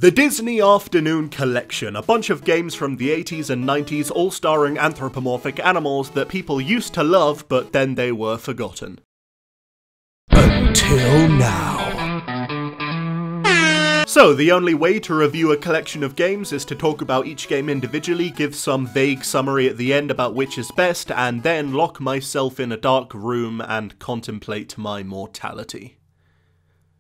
The Disney Afternoon Collection, a bunch of games from the 80s and 90s all starring anthropomorphic animals that people used to love, but then they were forgotten. Until now. So, the only way to review a collection of games is to talk about each game individually, give some vague summary at the end about which is best, and then lock myself in a dark room and contemplate my mortality.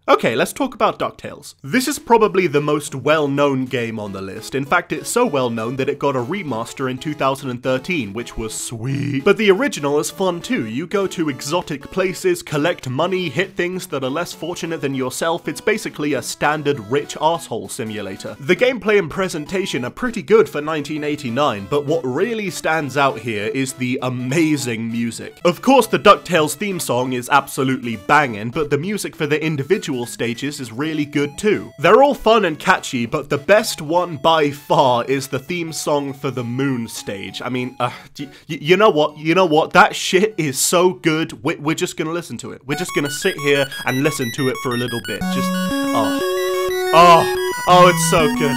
Okay, let's talk about Ducktales. This is probably the most well-known game on the list. In fact, it's so well-known that it got a remaster in 2013, which was sweet. But the original is fun too. You go to exotic places, collect money, hit things that are less fortunate than yourself. It's basically a standard rich arsehole simulator. The gameplay and presentation are pretty good for 1989, but what really stands out here is the amazing music. Of course, the Ducktales theme song is absolutely banging, but the music for the individual stages is really good too. They're all fun and catchy, but the best one by far is the theme song for the Moon stage. I mean, you know what? That shit is so good. We're just gonna listen to it. We're just gonna sit here and listen to it for a little bit. Just, oh, it's so good.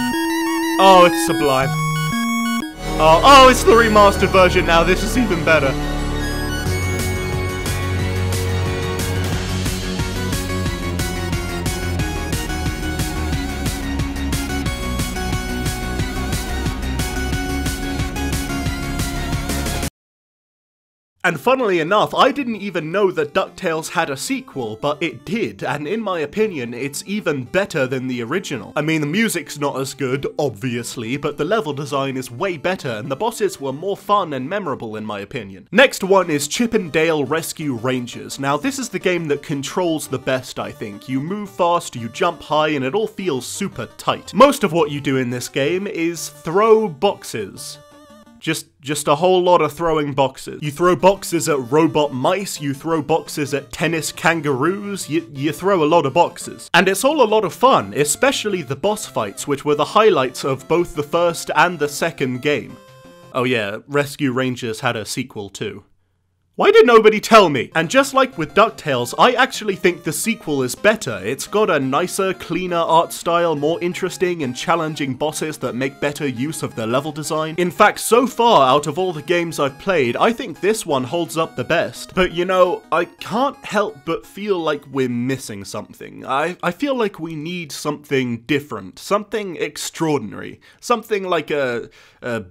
Oh, it's sublime. Oh, it's the remastered version now. This is even better. And funnily enough, I didn't even know that Ducktales had a sequel, but it did, and in my opinion, it's even better than the original. I mean, the music's not as good, obviously, but the level design is way better, and the bosses were more fun and memorable in my opinion. Next one is Chip 'n Dale Rescue Rangers. Now, this is the game that controls the best, I think. You move fast, you jump high, and it all feels super tight. Most of what you do in this game is throw boxes. Just a whole lot of throwing boxes. You throw boxes at robot mice, you throw boxes at tennis kangaroos, you throw a lot of boxes. And it's all a lot of fun, especially the boss fights, which were the highlights of both the first and the second game. Oh yeah, Rescue Rangers had a sequel too. Why did nobody tell me? And just like with Ducktales, I actually think the sequel is better. It's got a nicer, cleaner art style, more interesting and challenging bosses that make better use of the level design. In fact, so far out of all the games I've played, I think this one holds up the best. But you know, I can't help but feel like we're missing something. I feel like we need something different, something extraordinary. Something like a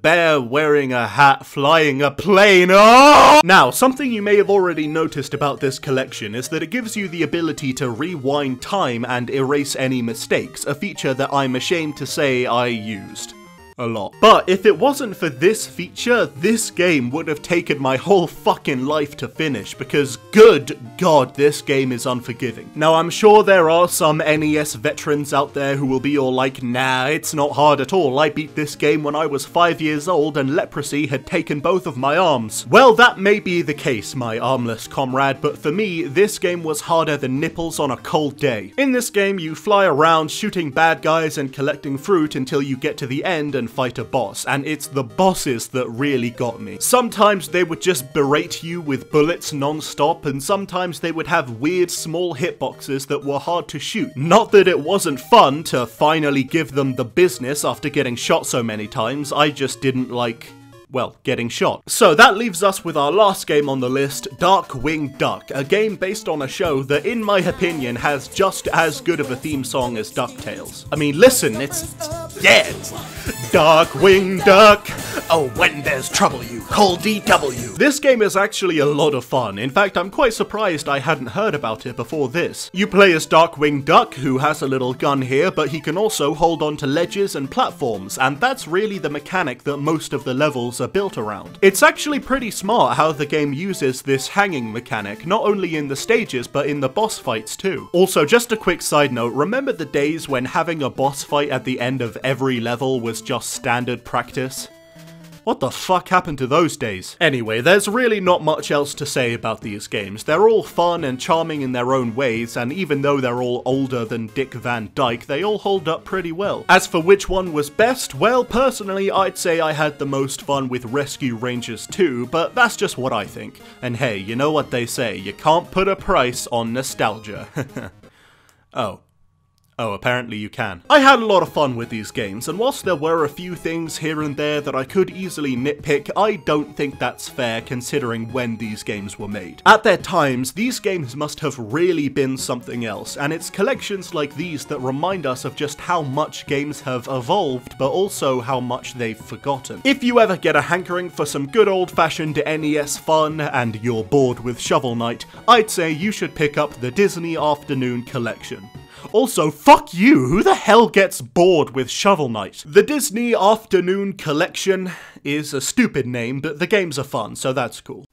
bear wearing a hat flying a plane. Oh! Now, something you may have already noticed about this collection is that it gives you the ability to rewind time and erase any mistakes, a feature that I'm ashamed to say I used a lot. But if it wasn't for this feature, this game would have taken my whole fucking life to finish, because good god, this game is unforgiving. Now, I'm sure there are some NES veterans out there who will be all like, nah, it's not hard at all. I beat this game when I was 5 years old and leprosy had taken both of my arms. Well, that may be the case, my armless comrade, but for me, this game was harder than nipples on a cold day. In this game, you fly around shooting bad guys and collecting fruit until you get to the end and fight a boss, and it's the bosses that really got me. Sometimes they would just berate you with bullets non-stop, and sometimes they would have weird small hitboxes that were hard to shoot. Not that it wasn't fun to finally give them the business after getting shot so many times, I just didn't like, well, getting shot. So that leaves us with our last game on the list, Darkwing Duck, a game based on a show that, in my opinion, has just as good of a theme song as Ducktales. I mean, listen, it's dead. Darkwing Duck, oh, when there's trouble you call DW. This game is actually a lot of fun. In fact, I'm quite surprised I hadn't heard about it before this. You play as Darkwing Duck, who has a little gun here, but he can also hold on to ledges and platforms, and that's really the mechanic that most of the levels are built around. It's actually pretty smart how the game uses this hanging mechanic, not only in the stages, but in the boss fights too. Also, just a quick side note, remember the days when having a boss fight at the end of every level was just standard practice? What the fuck happened to those days? Anyway, there's really not much else to say about these games. They're all fun and charming in their own ways, and even though they're all older than Dick Van Dyke, they all hold up pretty well. As for which one was best, well, personally, I'd say I had the most fun with Rescue Rangers 2, but that's just what I think. And hey, you know what they say, you can't put a price on nostalgia. Oh. Oh, apparently you can. I had a lot of fun with these games, and whilst there were a few things here and there that I could easily nitpick, I don't think that's fair considering when these games were made. At their times, these games must have really been something else, and it's collections like these that remind us of just how much games have evolved, but also how much they've forgotten. If you ever get a hankering for some good old-fashioned NES fun, and you're bored with Shovel Knight, I'd say you should pick up the Disney Afternoon Collection. Also, fuck you, who the hell gets bored with Shovel Knight? The Disney Afternoon Collection is a stupid name, but the games are fun, so that's cool.